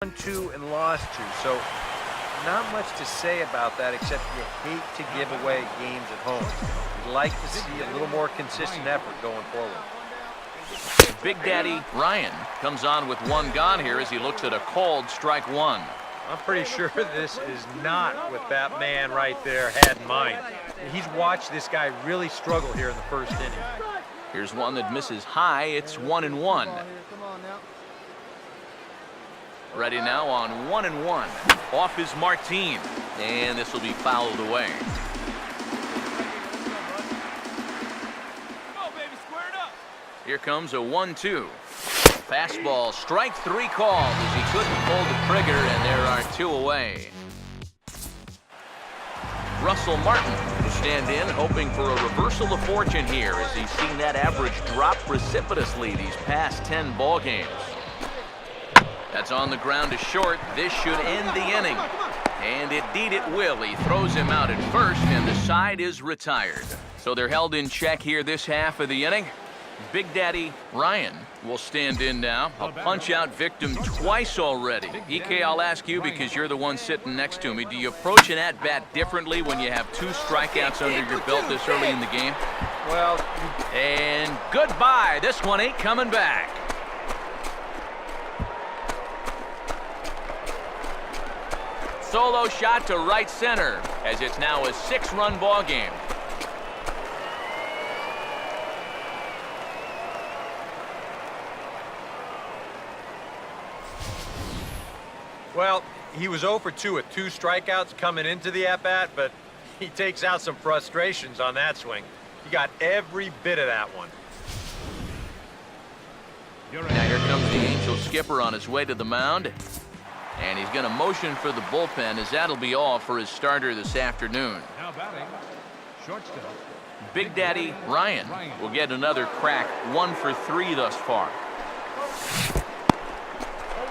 won 2 and lost 2, so not much to say about that except you hate to give away games at home. You'd like to see a little more consistent effort going forward. Big Daddy Ryan comes on with one gone here as he looks at a called strike one. I'm pretty sure this is not what that man right there had in mind. He's watched this guy really struggle here in the first inning. Here's one that misses high. It's 1-1. Ready now on 1-1. Off is Martin, and this will be fouled away. Here comes a 1-2. Fastball, strike 3 called as he couldn't pull the trigger, and there are 2 away. Russell Martin will stand in, hoping for a reversal of fortune here as he's seen that average drop precipitously these past 10 ball games. That's on the ground to short. This should end the inning. And indeed it will. He throws him out at first, and the side is retired. So they're held in check here this half of the inning. Big Daddy Ryan will stand in now. A punch-out victim twice already. EK, I'll ask you because you're the one sitting next to me. Do you approach an at-bat differently when you have 2 strikeouts under your belt this early in the game? Well, and goodbye. This one ain't coming back. Solo shot to right center as it's now a 6-run ball game. well, he was 0 for 2 with 2 strikeouts coming into the at-bat, but he takes out some frustrations on that swing. He got every bit of that one. Now here comes the Angel skipper on his way to the mound. And he's going to motion for the bullpen as that'll be all for his starter this afternoon. Now batting, shortstop. Big Daddy Ryan will get another crack, 1 for 3 thus far.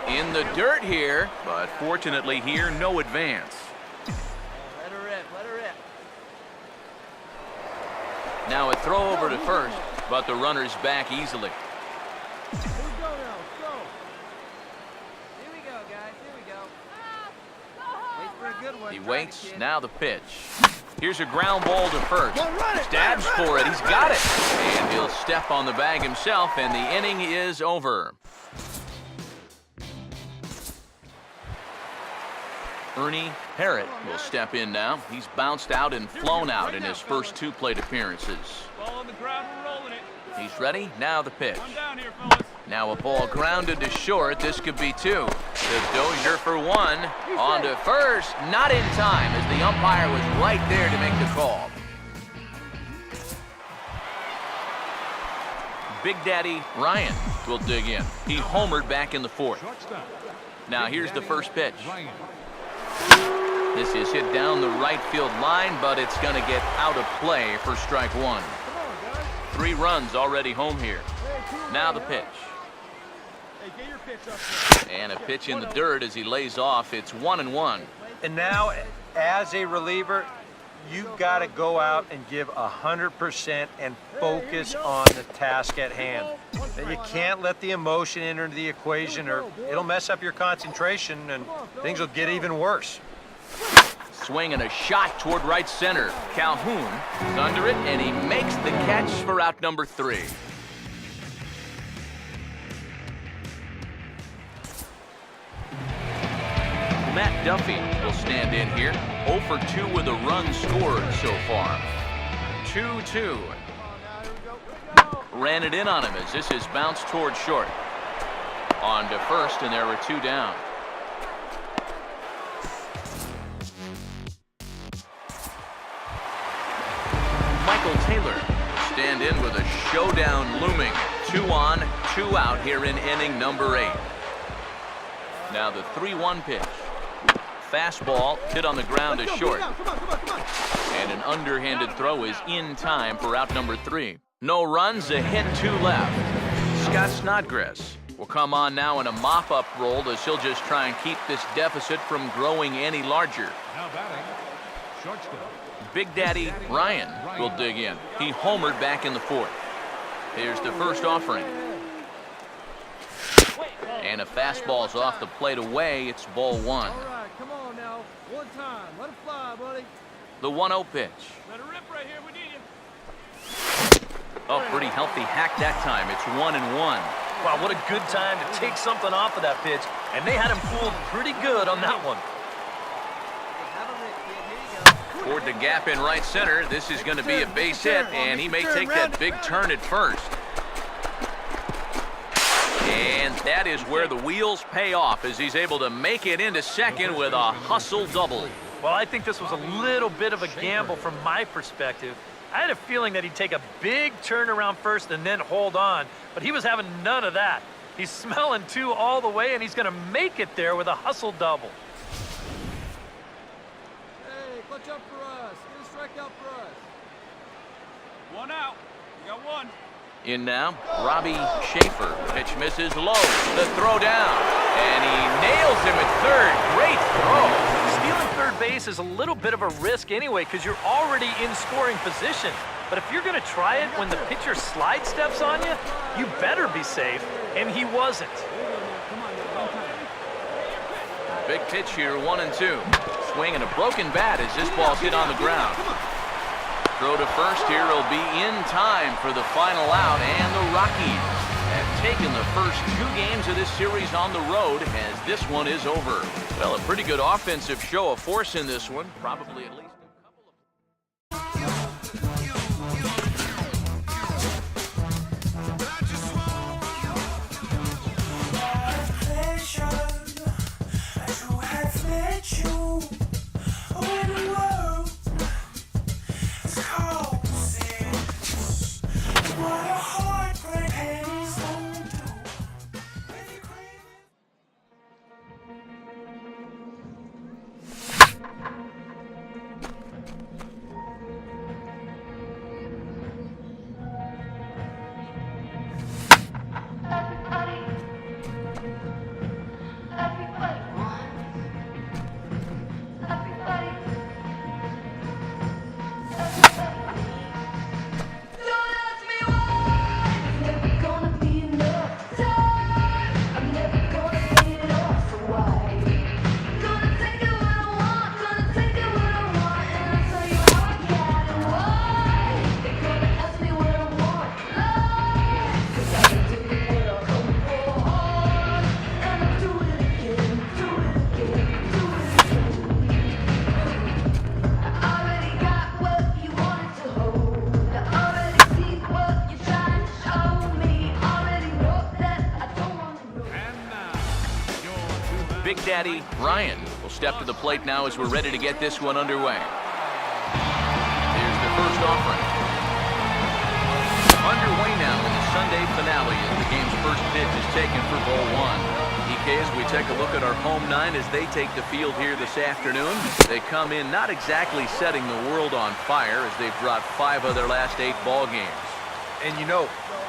In the dirt here, but fortunately here, no advance. Let her rip, let her rip. Now a throw over to first, but the runner's back easily. Here we go now, let's go. Here we go, guys, here we go. Wait for a good one. He Try waits, it, kid. now the pitch. Here's a ground ball to first. Stabs for it, he's got it. And he'll step on the bag himself, and the inning is over. Ernie Parrott will step in now. He's bounced out and flown out in his first 2 plate appearances. Ball on the ground, we're rolling it. He's ready, now the pitch. Come down here, fellas. Now a ball grounded to short. This could be 2. The Dozier for 1. On to first. Not in time as the umpire was right there to make the call. Big Daddy Ryan will dig in. He homered back in the 4th. Shortstop. Now here's the first pitch. Ryan. This is hit down the right field line, but it's going to get out of play for strike 1. 3 runs already home here. Now the pitch. Hey, get your pitch up there. And a pitch in the dirt as he lays off. It's 1-1. And now, as a reliever, you've got to go out and give 100% and focus on the task at hand. You can't let the emotion enter the equation or it'll mess up your concentration and things will get even worse. Swing and a shot toward right center. Calhoun is under it, and he makes the catch for out number 3. Matt Duffy will stand in here. 0 for 2 with a run scored so far. 2-2. Ran it in on him as this is bounced toward short. On to first, and there are 2 down. Michael Taylor will stand in with a showdown looming. 2 on, 2 out here in inning number 8. Now the 3-1 pitch. Fastball hit on the ground to short. And an underhanded throw is in time for out number 3. No runs, a hit, 2 left. Scott Snodgrass will come on now in a mop-up role as he'll just try and keep this deficit from growing any larger. Now batting, shortstop. Big Daddy Ryan will dig in. He homered back in the 4th. Here's the first offering. And a fastball's off the plate away. It's ball one. All right, come on now. One time. Let it fly, buddy. The 1-0 pitch. Let it rip right here. We need you. Oh, pretty healthy hack that time. It's 1-1. Wow, what a good time to take something off of that pitch. And they had him fooled pretty good on that one. Have a rip, kid. Here you go. Toward the gap in right center. This is going to be a base hit, and he may take that big turn at first. And that is where the wheels pay off as he's able to make it into second with a hustle double. Well, I think this was a little bit of a gamble from my perspective. I had a feeling that he'd take a big turn around first and then hold on, but he was having none of that. He's smelling two all the way, and he's going to make it there with a hustle double. Hey, clutch up for us. Get a strikeout for us. One out. We got one. In now, Robbie Schaefer. Pitch misses low. The throw down. And he nails him at third. Great throw. Stealing third base is a little bit of a risk anyway because you're already in scoring position. But if you're going to try it when the pitcher slide steps on you, you better be safe. And he wasn't. Come on now. One time. Big pitch here, 1-2. Swing and a broken bat as this ball's hit on the ground. Throw to first here will be in time for the final out, and the Rockies have taken the first 2 games of this series on the road as this one is over. Well, a pretty good offensive show of force in this one, probably at least. Big Daddy Ryan will step to the plate now as we're ready to get this one underway. Here's the first offering. Underway now in the Sunday finale as the game's first pitch is taken for ball one. EK, as we take a look at our home nine as they take the field here this afternoon, they come in not exactly setting the world on fire as they've dropped 5 of their last 8 ball games. And you know,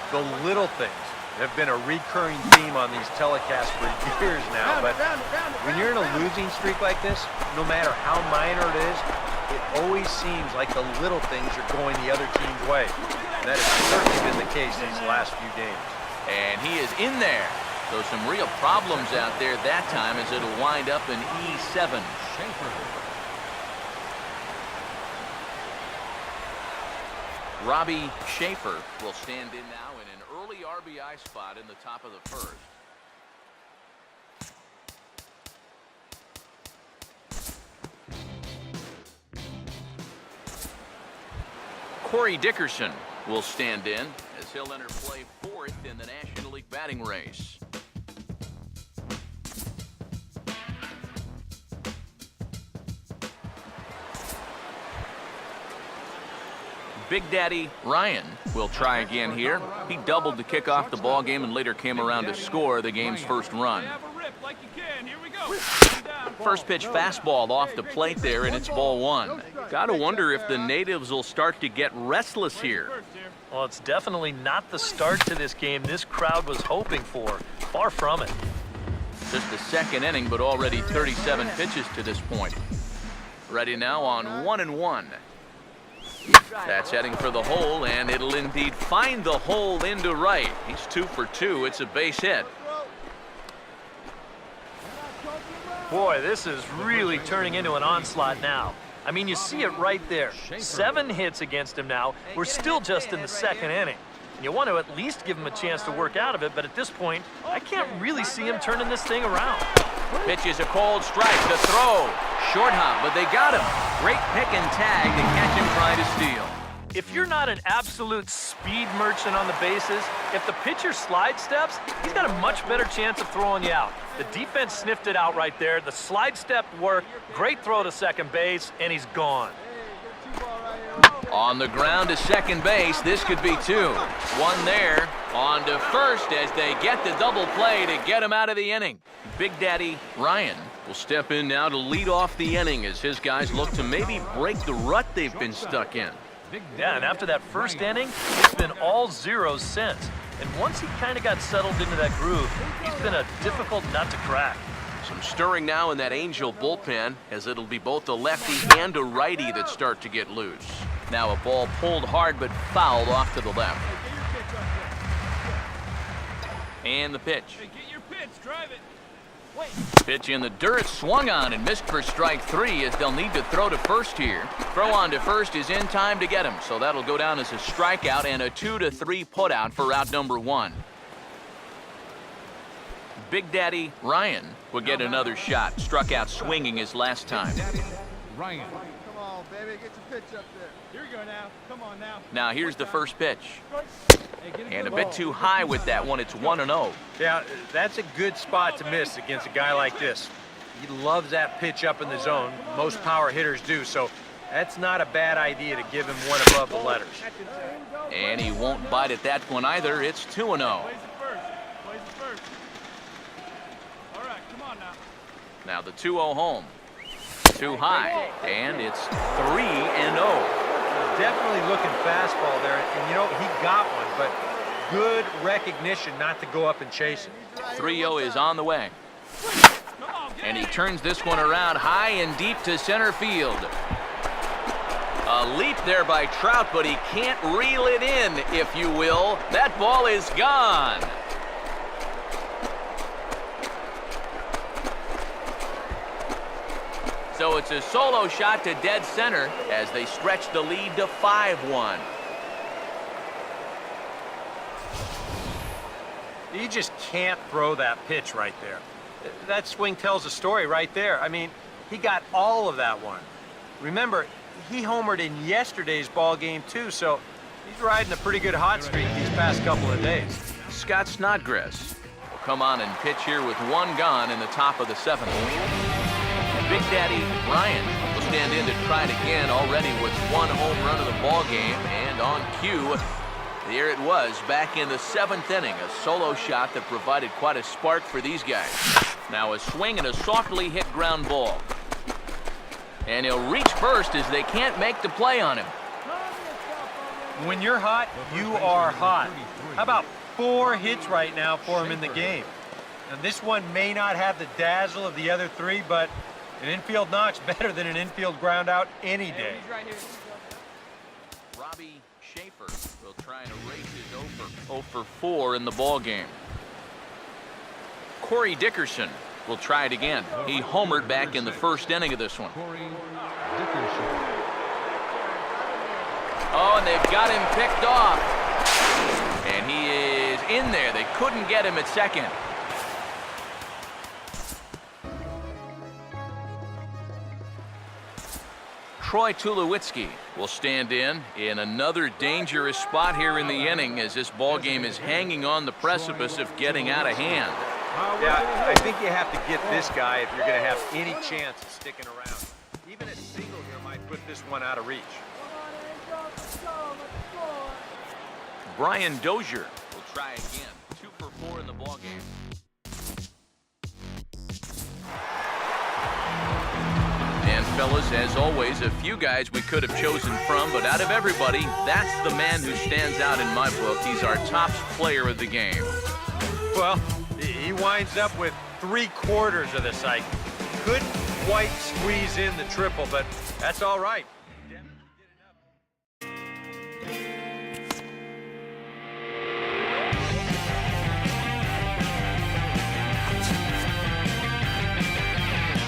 the little things have been a recurring theme on these telecasts for years now, but when you're in a losing streak like this, no matter how minor it is, it always seems like the little things are going the other team's way. That has certainly been the case these last few games. And he is in there. So some real problems out there that time as it'll wind up in E7. Robbie Schaefer will stand in now in an early RBI spot in the top of the first. Corey Dickerson will stand in as he'll enter play 4th in the National League batting race. Big Daddy Ryan will try again here. He doubled to kick off the ball game and later came around to score the game's first run. Have a rip like you can. Here we go. First pitch fastball off the plate there, and it's ball one. Gotta wonder if the natives will start to get restless here. Well, it's definitely not the start to this game this crowd was hoping for. Far from it. Just the second inning, but already 37 pitches to this point. Ready now on 1-1. That's heading for the hole, and it'll indeed find the hole into right. He's 2 for 2. It's a base hit. Boy, this is really turning into an onslaught now. I mean, you see it right there. 7 hits against him now. We're still just in the second inning. You want to at least give him a chance to work out of it, but at this point, I can't really see him turning this thing around. Pitch is a cold strike. The throw. Short hop, but they got him. Great pick and tag to catch him trying to steal. If you're not an absolute speed merchant on the bases, if the pitcher slide steps, he's got a much better chance of throwing you out. The defense sniffed it out right there. The slide step worked. Great throw to second base, and he's gone. On the ground to second base, this could be 2. 1 there. On to first as they get the double play to get him out of the inning. Big Daddy Ryan will step in now to lead off the inning as his guys look to maybe break the rut they've been stuck in. Yeah, and after that first inning, it's been all zeros since. And once he kind of got settled into that groove, he's been a difficult nut to crack. Some stirring now in that Angel bullpen as it'll be both a lefty and a righty that start to get loose. Now a ball pulled hard but fouled off to the left. And the pitch. Hey, get your pitch. Drive it. Pitch in the dirt, swung on and missed for strike 3 as they'll need to throw to first here. Throw on to first is in time to get him, so that'll go down as a strikeout and a 2-3 putout for out number 1. Big Daddy Ryan will get another shot. Struck out swinging his last time. Ryan. Come on, baby. Get your pitch up there. Here we go now. Come on now. Now here's the first pitch. And a bit too high with that one. It's 1-0. Yeah, that's a good spot to miss against a guy like this. He loves that pitch up in the zone. Most power hitters do, so that's not a bad idea to give him one above the letters. And he won't bite at that one either. It's 2-0. Plays it first. Plays it first. All right, come on now. Now the 2-0 home. Too high, and it's 3-0. Definitely looking fastball there, and you know, he got one, but good recognition not to go up and chase it. 3-0 is on the way. And he turns this one around high and deep to center field. A leap there by Trout, but he can't reel it in, if you will. That ball is gone. So it's a solo shot to dead center as they stretch the lead to 5-1. You just can't throw that pitch right there. That swing tells a story right there. I mean, he got all of that one. Remember, he homered in yesterday's ball game too, so he's riding a pretty good hot streak these past couple of days. Scott Snodgrass will come on and pitch here with 1 gone in the top of the 7th. Big Daddy Ryan will stand in to try it again, already with 1 home run of the ball game, and on cue, there it was back in the 7th inning, a solo shot that provided quite a spark for these guys. Now a swing and a softly hit ground ball, and he'll reach first as they can't make the play on him. When you're hot, you are hot. How about 4 hits right now for him in the game? Now this one may not have the dazzle of the other 3, but an infield knock's better than an infield ground out any day. Robbie Schaefer will try and erase his 0 for 4 in the ball game. Corey Dickerson will try it again. He homered back in the 1st inning of this one. Oh, and they've got him picked off. And he is in there. They couldn't get him at second. Troy Tulowitzki will stand in another dangerous spot here in the inning as this ball game is hanging on the precipice of getting out of hand. Yeah, I think you have to get this guy if you're going to have any chance of sticking around. Even a single here might put this one out of reach. Brian Dozier will try again. 2 for 4 in the ball game. And fellas, as always, a few guys we could have chosen from, but out of everybody, that's the man who stands out in my book. He's our top player of the game. Well, he winds up with 3/4 of the cycle. Couldn't quite squeeze in the triple, but that's all right.